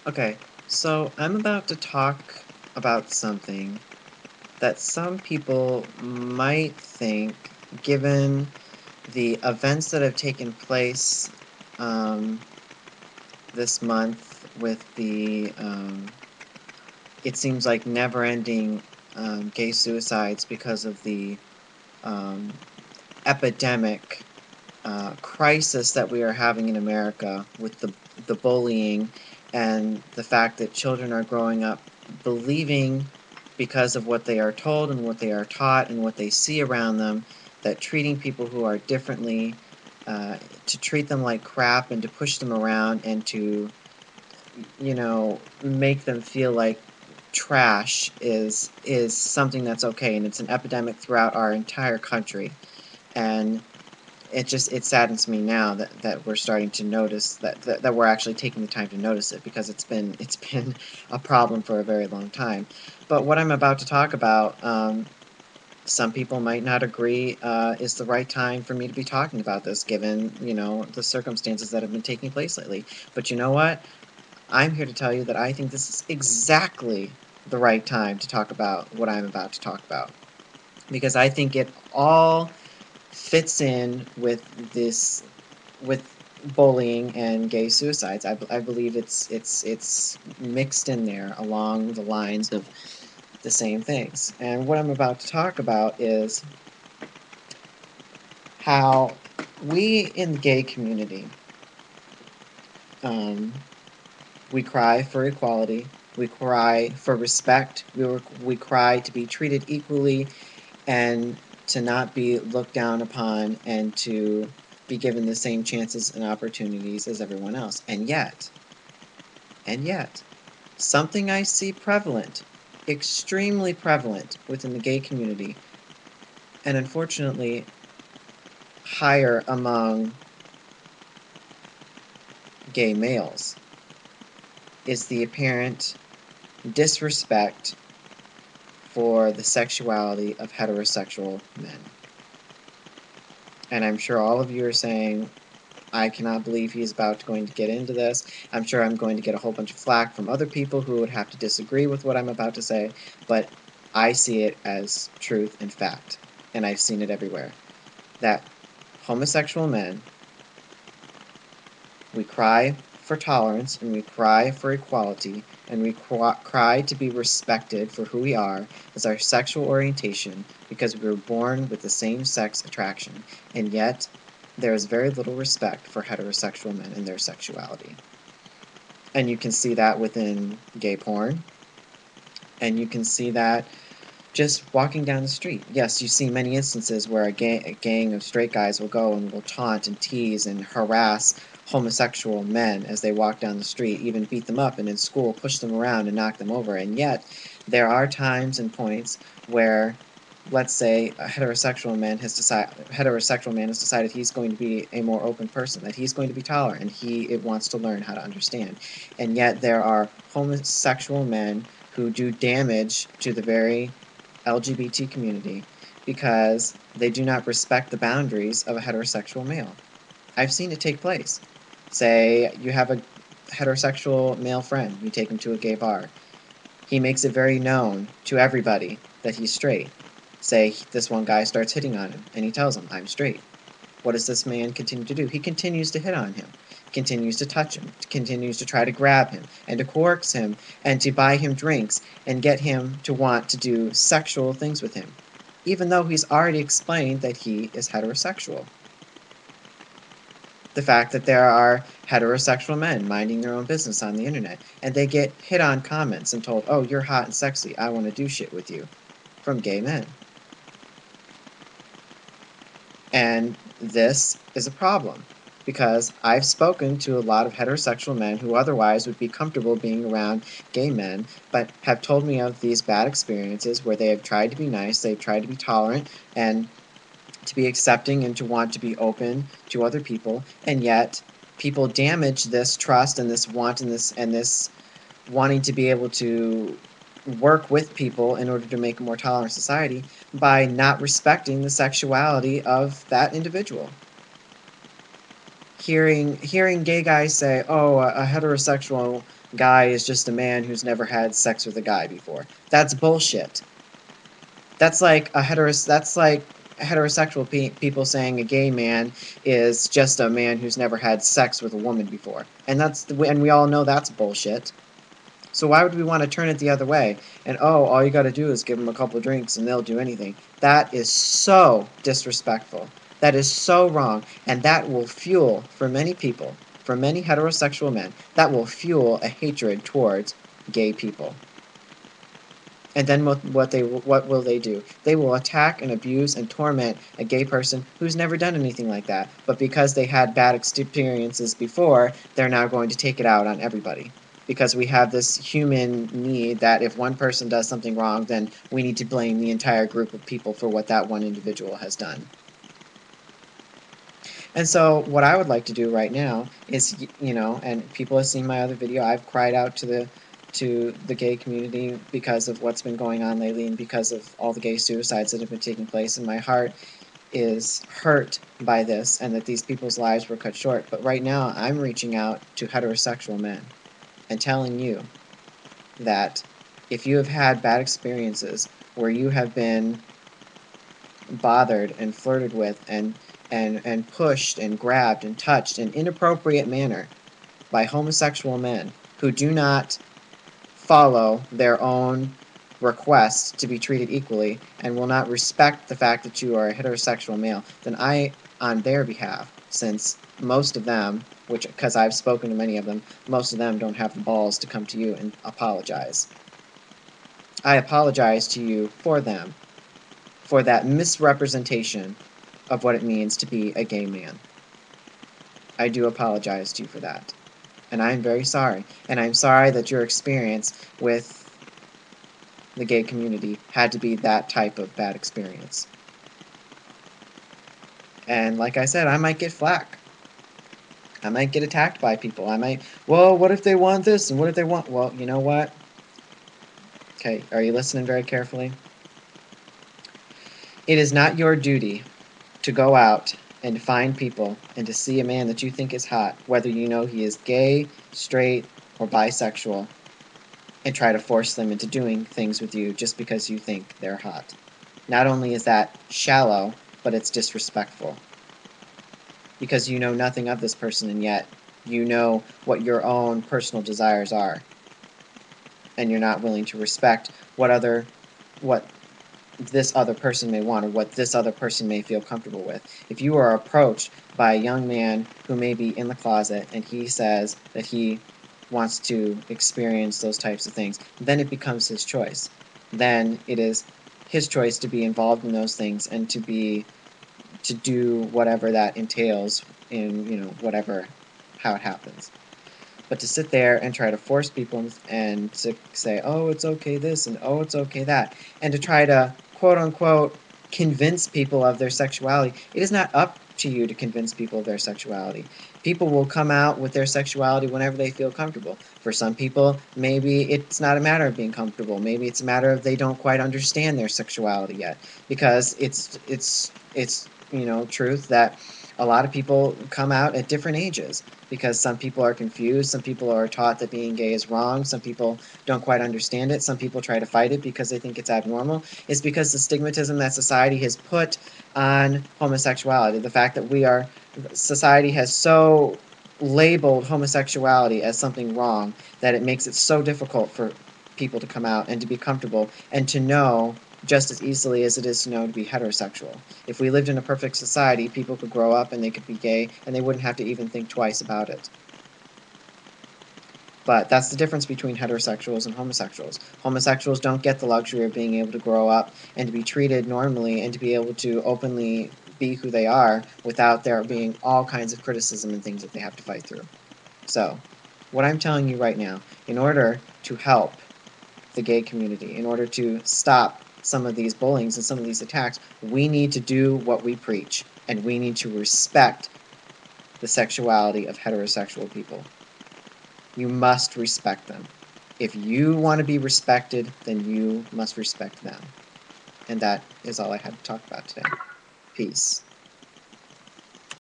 Okay, so I'm about to talk about something that some people might think, given the events that have taken place um, this month with it seems like never-ending gay suicides because of the um, epidemic crisis that we are having in America with the bullying and the fact that children are growing up believing because of what they are told and what they are taught and what they see around them that treating people who are differently uh, to treat them like crap and to push them around and to make them feel like trash is something that's okay, and it's an epidemic throughout our entire country. And it saddens me now that we're starting to notice that we're actually taking the time to notice it, because it's been a problem for a very long time. But what I'm about to talk about, some people might not agree is the right time for me to be talking about this, given the circumstances that have been taking place lately. But you know what? I'm here to tell you that I think this is exactly the right time to talk about what I'm about to talk about, because I think it all fits in with this with bullying and gay suicides. I believe it's mixed in there along the lines of the same things. And what I'm about to talk about is how we in the gay community, um, we cry for equality, we cry for respect, we cry to be treated equally and to not be looked down upon and to be given the same chances and opportunities as everyone else. And yet, something I see prevalent, extremely prevalent within the gay community, and unfortunately higher among gay males, is the apparent disrespect for the sexuality of heterosexual men. And I'm sure all of you are saying, I cannot believe he's going to get into this. I'm sure I'm going to get a whole bunch of flack from other people who would have to disagree with what I'm about to say, but I see it as truth and fact, and I've seen it everywhere. That homosexual men, we cry for tolerance and we cry for equality and we cry to be respected for who we are as our sexual orientation, because we were born with the same sex attraction, and yet there is very little respect for heterosexual men and their sexuality. And you can see that within gay porn, and you can see that just walking down the street. Yes, you see many instances where a gang of straight guys will go and will taunt and tease and harass homosexual men as they walk down the street, even beat them up, and in school push them around and knock them over. And yet, there are times and points where, let's say, a heterosexual man has decided he's going to be a more open person, that he's going to be tolerant, and he it wants to learn how to understand. And yet, there are homosexual men who do damage to the very LGBT community because they do not respect the boundaries of a heterosexual male. I've seen it take place. Say you have a heterosexual male friend, you take him to a gay bar. He makes it very known to everybody that he's straight. Say this one guy starts hitting on him, and he tells him, I'm straight. What does this man continue to do? He continues to hit on him, continues to touch him, continues to try to grab him, and to coax him, and to buy him drinks, and get him to want to do sexual things with him, even though he's already explained that he is heterosexual. The fact that there are heterosexual men minding their own business on the internet, and they get hit on comments and told, oh, you're hot and sexy, I want to do shit with you, from gay men. And this is a problem, because I've spoken to a lot of heterosexual men who otherwise would be comfortable being around gay men, but have told me of these bad experiences where they have tried to be nice, they've tried to be tolerant, and to be accepting and to want to be open to other people, and yet people damage this trust and this want and this wanting to be able to work with people in order to make a more tolerant society by not respecting the sexuality of that individual. hearing gay guys say, "Oh, a heterosexual guy is just a man who's never had sex with a guy before." That's bullshit. That's like heterosexual people saying a gay man is just a man who's never had sex with a woman before. And we all know that's bullshit. So why would we want to turn it the other way? And oh, all you got to do is give them a couple drinks and they'll do anything. That is so disrespectful. That is so wrong, and that will fuel for many people, for many heterosexual men, that will fuel a hatred towards gay people. And then what will they do? They will attack and abuse and torment a gay person who's never done anything like that. But because they had bad experiences before, they're now going to take it out on everybody. Because we have this human need that if one person does something wrong, then we need to blame the entire group of people for what that one individual has done. And so what I would like to do right now is, and people have seen my other video, I've cried out to the gay community because of what's been going on lately and because of all the gay suicides that have been taking place, and my heart is hurt by this and that these people's lives were cut short. But right now I'm reaching out to heterosexual men and telling you that if you have had bad experiences where you have been bothered and flirted with and pushed and grabbed and touched in inappropriate manner by homosexual men who do not follow their own requests to be treated equally and will not respect the fact that you are a heterosexual male, then I, on their behalf, since most of them, because I've spoken to many of them, most of them don't have the balls to come to you and apologize. I apologize to you for them, for that misrepresentation of what it means to be a gay man. I do apologize to you for that. And I'm very sorry. And I'm sorry that your experience with the gay community had to be that type of bad experience. And like I said, I might get flack. I might get attacked by people. Well, what if they want this and what if they want... Well, you know what? Okay, are you listening very carefully? It is not your duty to go out and to find people and to see a man that you think is hot, whether you know he is gay, straight, or bisexual, and try to force them into doing things with you just because you think they're hot. Not only is that shallow, but it's disrespectful. Because you know nothing of this person, and yet you know what your own personal desires are. And you're not willing to respect what this other person may want or what this other person may feel comfortable with. If you are approached by a young man who may be in the closet and he says that he wants to experience those types of things, then it becomes his choice. Then it is his choice to be involved in those things and to do whatever that entails in, how it happens. But to sit there and try to force people and to say, oh, it's okay this and oh, it's okay that, and to try to quote unquote convince people of their sexuality, it is not up to you to convince people of their sexuality. People will come out with their sexuality whenever they feel comfortable. For some people, maybe it's not a matter of being comfortable. Maybe it's a matter of they don't quite understand their sexuality yet, because it's truth that a lot of people come out at different ages, because some people are confused, some people are taught that being gay is wrong, some people don't quite understand it, some people try to fight it because they think it's abnormal. It's because the stigmatism that society has put on homosexuality, the fact that society has so labeled homosexuality as something wrong that it makes it so difficult for people to come out and to be comfortable and to know just as easily as it is to know to be heterosexual. If we lived in a perfect society, people could grow up and they could be gay and they wouldn't have to even think twice about it. But that's the difference between heterosexuals and homosexuals. Homosexuals don't get the luxury of being able to grow up and to be treated normally and to be able to openly be who they are without there being all kinds of criticism and things that they have to fight through. So, what I'm telling you right now, in order to help the gay community, in order to stop some of these bullyings and some of these attacks, we need to do what we preach, and we need to respect the sexuality of heterosexual people. You must respect them. If you want to be respected, then you must respect them. And that is all I had to talk about today. Peace.